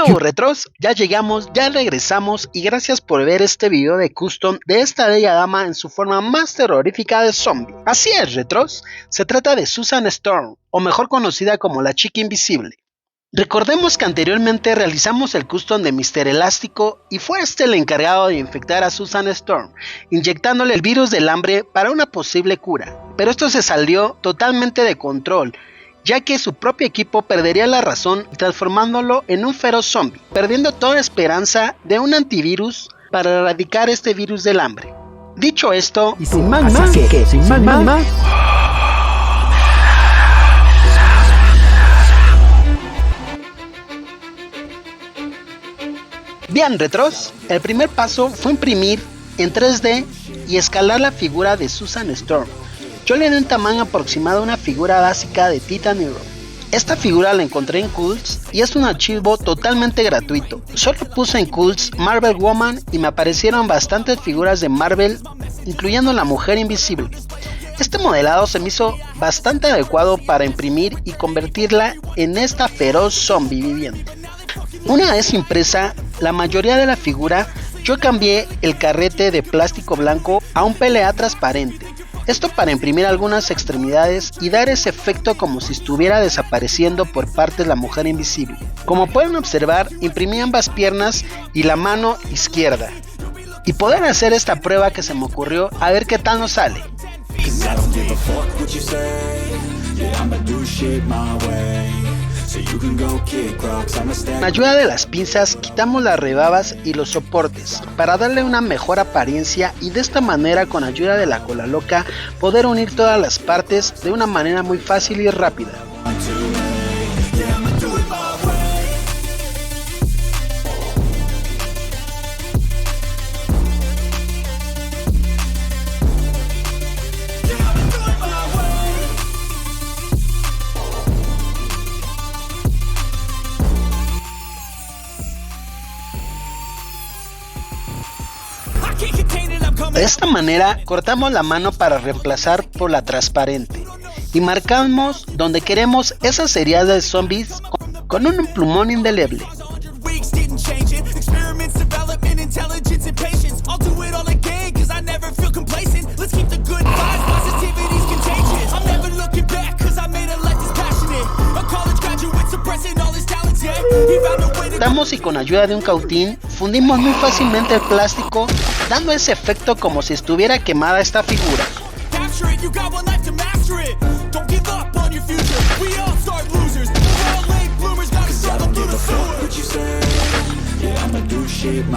¿Qué hubo, retros? Ya llegamos, ya regresamos y gracias por ver este video de custom de esta bella dama en su forma más terrorífica de zombie. Así es, retros, se trata de Susan Storm, o mejor conocida como la Chica Invisible. Recordemos que anteriormente realizamos el custom de Mr. Elástico y fue este el encargado de infectar a Susan Storm, inyectándole el virus del hambre para una posible cura. Pero esto se salió totalmente de control, ya que su propio equipo perdería la razón transformándolo en un feroz zombie, perdiendo toda esperanza de un antivirus para erradicar este virus del hambre. Dicho esto, y sin más, sin más. Bien, retros, el primer paso fue imprimir en 3D y escalar la figura de Susan Storm. Yo le di un tamaño aproximado a una figura básica de Titan Hero. Esta figura la encontré en Cults y es un archivo totalmente gratuito. Solo puse en Cults Marvel Woman y me aparecieron bastantes figuras de Marvel, incluyendo la Mujer Invisible. Este modelado se me hizo bastante adecuado para imprimir y convertirla en esta feroz zombie viviente. Una vez impresa la mayoría de la figura, yo cambié el carrete de plástico blanco a un PLA transparente. Esto para imprimir algunas extremidades y dar ese efecto como si estuviera desapareciendo por partes la Mujer Invisible. Como pueden observar, imprimí ambas piernas y la mano izquierda. Y poder hacer esta prueba que se me ocurrió, a ver qué tal nos sale. Con ayuda de las pinzas quitamos las rebabas y los soportes para darle una mejor apariencia y de esta manera, con ayuda de la cola loca, poder unir todas las partes de una manera muy fácil y rápida. De esta manera cortamos la mano para reemplazar por la transparente y marcamos donde queremos esas heridas de zombies con un plumón indeleble. Cortamos y con ayuda de un cautín fundimos muy fácilmente el plástico, dando ese efecto como si estuviera quemada esta figura.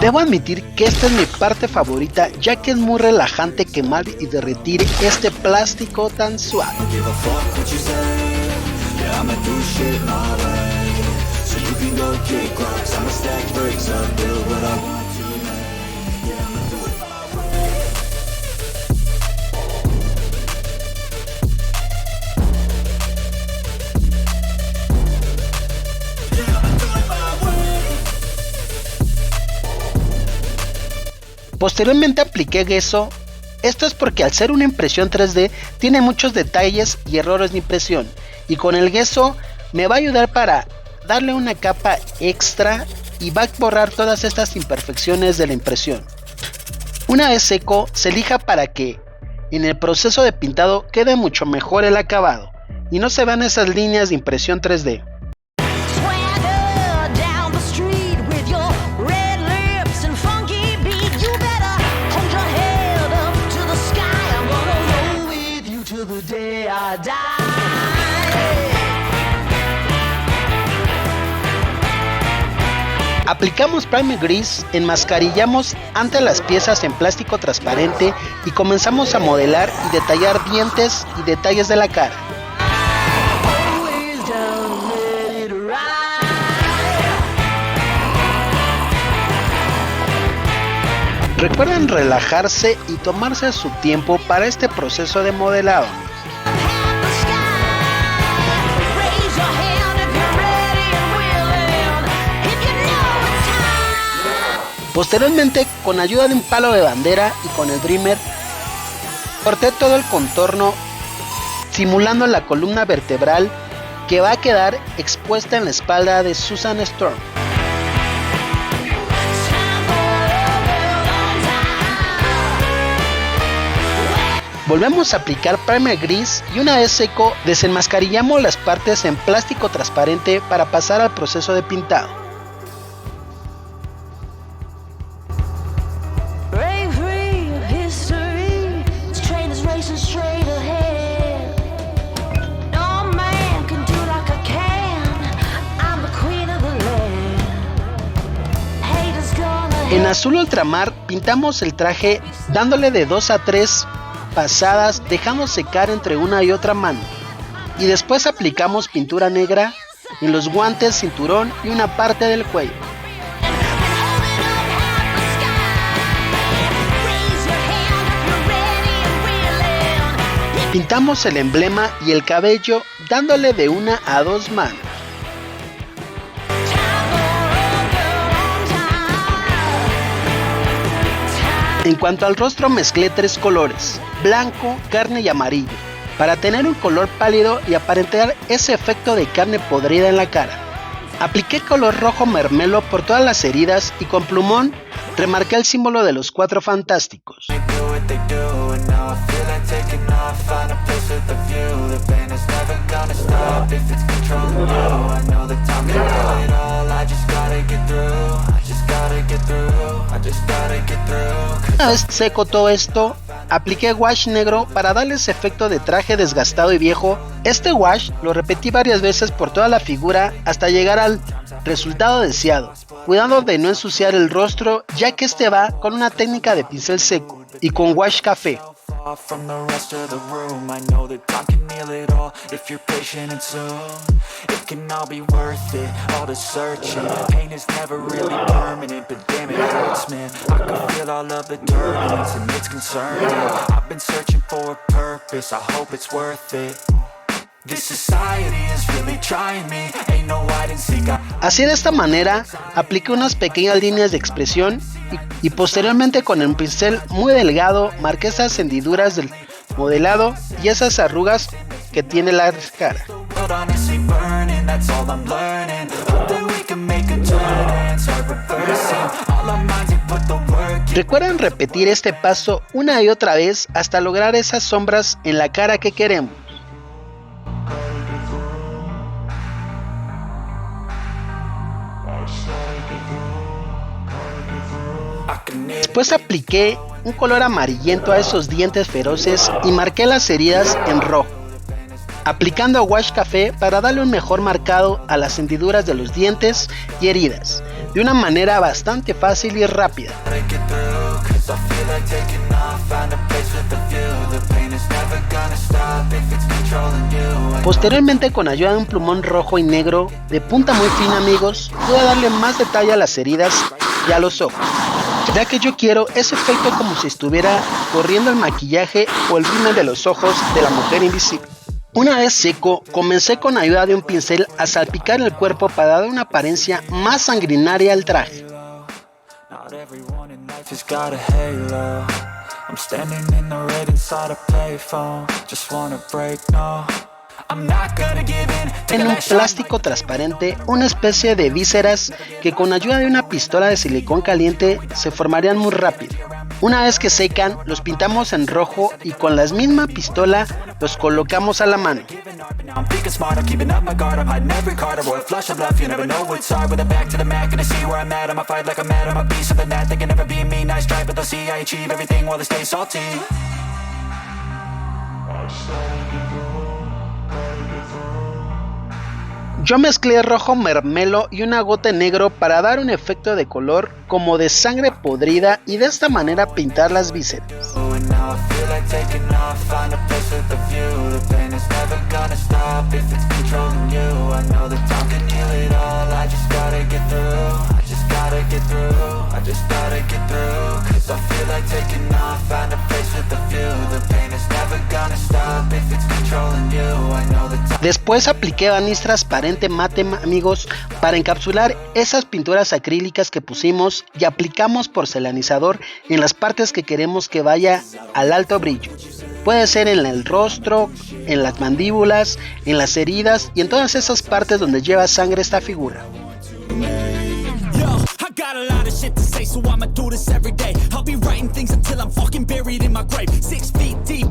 Debo admitir que esta es mi parte favorita, ya que es muy relajante quemar y derretir este plástico tan suave. Posteriormente apliqué gesso. Esto es porque al ser una impresión 3D tiene muchos detalles y errores de impresión, y con el gesso me va a ayudar para darle una capa extra y va a borrar todas estas imperfecciones de la impresión. Una vez seco, se lija para que en el proceso de pintado quede mucho mejor el acabado y no se vean esas líneas de impresión 3D. Aplicamos primer gris, enmascarillamos ante las piezas en plástico transparente y comenzamos a modelar y detallar dientes y detalles de la cara. Recuerden relajarse y tomarse su tiempo para este proceso de modelado. Posteriormente, con ayuda de un palo de bandera y con el Dreamer, corté todo el contorno simulando la columna vertebral que va a quedar expuesta en la espalda de Susan Storm. Volvemos a aplicar primer gris y una vez seco desenmascarillamos las partes en plástico transparente para pasar al proceso de pintado. En azul ultramar pintamos el traje dándole de 2 a 3 pasadas, dejando secar entre una y otra mano, y después aplicamos pintura negra en los guantes, cinturón y una parte del cuello. Pintamos el emblema y el cabello dándole de 1 a 2 manos. En cuanto al rostro mezclé 3 colores, blanco, carne y amarillo, para tener un color pálido y aparentar ese efecto de carne podrida en la cara. Apliqué color rojo mermelo por todas las heridas y con plumón remarqué el símbolo de los 4 fantásticos. Una vez seco todo esto, apliqué wash negro para darle ese efecto de traje desgastado y viejo. Este wash lo repetí varias veces por toda la figura hasta llegar al resultado deseado, cuidando de no ensuciar el rostro, ya que este va con una técnica de pincel seco y con wash café. From the rest of the room, I know that time can heal it all if you're patient and soon it can all be worth it, all the searching. Pain is never really permanent, but damn it hurts, man. I can feel all of the turbulence and it's concerning. I've been searching for a purpose, I hope it's worth it. This society is really trying me, ain't no hide and seek. Así de esta manera, apliqué unas pequeñas líneas de expresión y posteriormente con el pincel muy delgado marqué esas hendiduras del modelado y esas arrugas que tiene la cara. Recuerden repetir este paso una y otra vez hasta lograr esas sombras en la cara que queremos. Después apliqué un color amarillento a esos dientes feroces y marqué las heridas en rojo, aplicando wash café para darle un mejor marcado a las hendiduras de los dientes y heridas, de una manera bastante fácil y rápida. Posteriormente, con ayuda de un plumón rojo y negro de punta muy fina, amigos, pude darle más detalle a las heridas y a los ojos, ya que yo quiero ese efecto como si estuviera corriendo el maquillaje o el rímel de los ojos de la mujer invisible. Una vez seco, comencé con ayuda de un pincel a salpicar el cuerpo para dar una apariencia más sanguinaria al traje. En un plástico transparente, una especie de vísceras que con ayuda de una pistola de silicón caliente se formarían muy rápido. Una vez que secan, los pintamos en rojo y con la misma pistola los colocamos a la mano. Yo mezclé rojo mermelo y una gota de negro para dar un efecto de color como de sangre podrida y de esta manera pintar las vísceras. Después apliqué barniz transparente mate, amigos, para encapsular esas pinturas acrílicas que pusimos y aplicamos porcelanizador en las partes que queremos que vaya al alto brillo. Puede ser en el rostro, en las mandíbulas, en las heridas y en todas esas partes donde lleva sangre esta figura. Got a lot of shit to say, so I'ma do this every day. I'll be writing things until I'm fucking buried in my grave. 6 feet deep,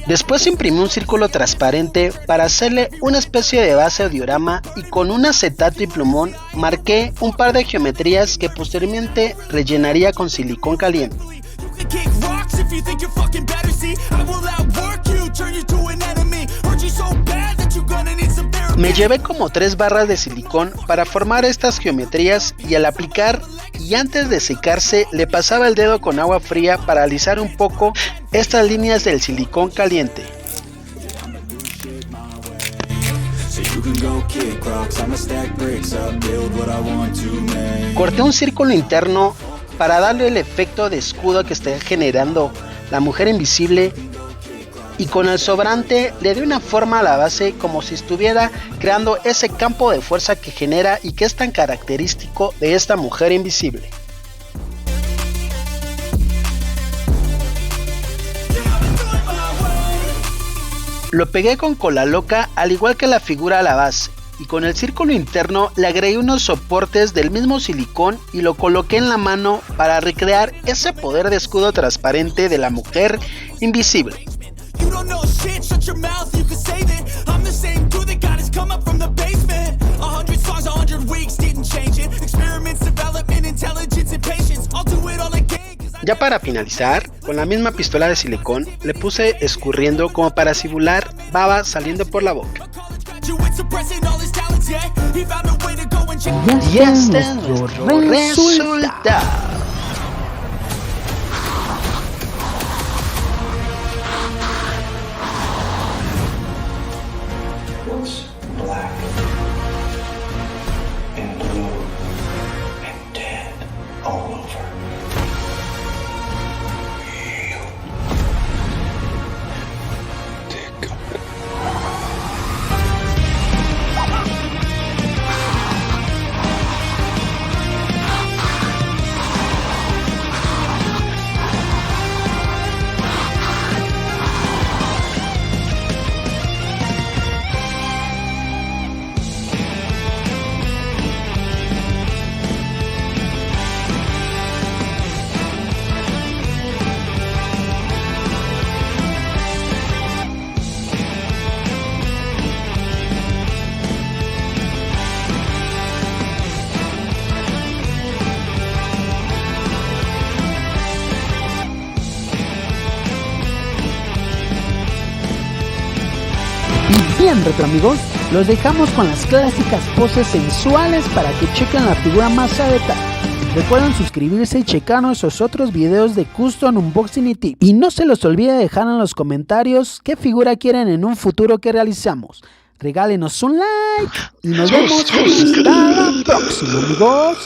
Después imprimí un círculo transparente para hacerle una especie de base de diorama y con un acetato y plumón marqué un par de geometrías que posteriormente rellenaría con silicón caliente. Me llevé como 3 barras de silicón para formar estas geometrías y al aplicar y antes de secarse le pasaba el dedo con agua fría para alisar un poco estas líneas del silicón caliente. Corté un círculo interno para darle el efecto de escudo que está generando la mujer invisible y con el sobrante le di una forma a la base como si estuviera creando ese campo de fuerza que genera y que es tan característico de esta mujer invisible. Lo pegué con cola loca al igual que la figura a la base y con el círculo interno le agregué unos soportes del mismo silicón y lo coloqué en la mano para recrear ese poder de escudo transparente de la mujer invisible. Ya para finalizar, con la misma pistola de silicón le puse escurriendo como para simular baba saliendo por la boca. Y este es nuestro resultado. Black and blue and dead all over. Dear God. Y bien, retro amigos, los dejamos con las clásicas poses sensuales para que chequen la figura más a detalle. Recuerden suscribirse y checar nuestros otros videos de custom, unboxing y tips. Y no se los olvide dejar en los comentarios qué figura quieren en un futuro que realizamos. Regálenos un like y nos vemos hasta la próxima, amigos.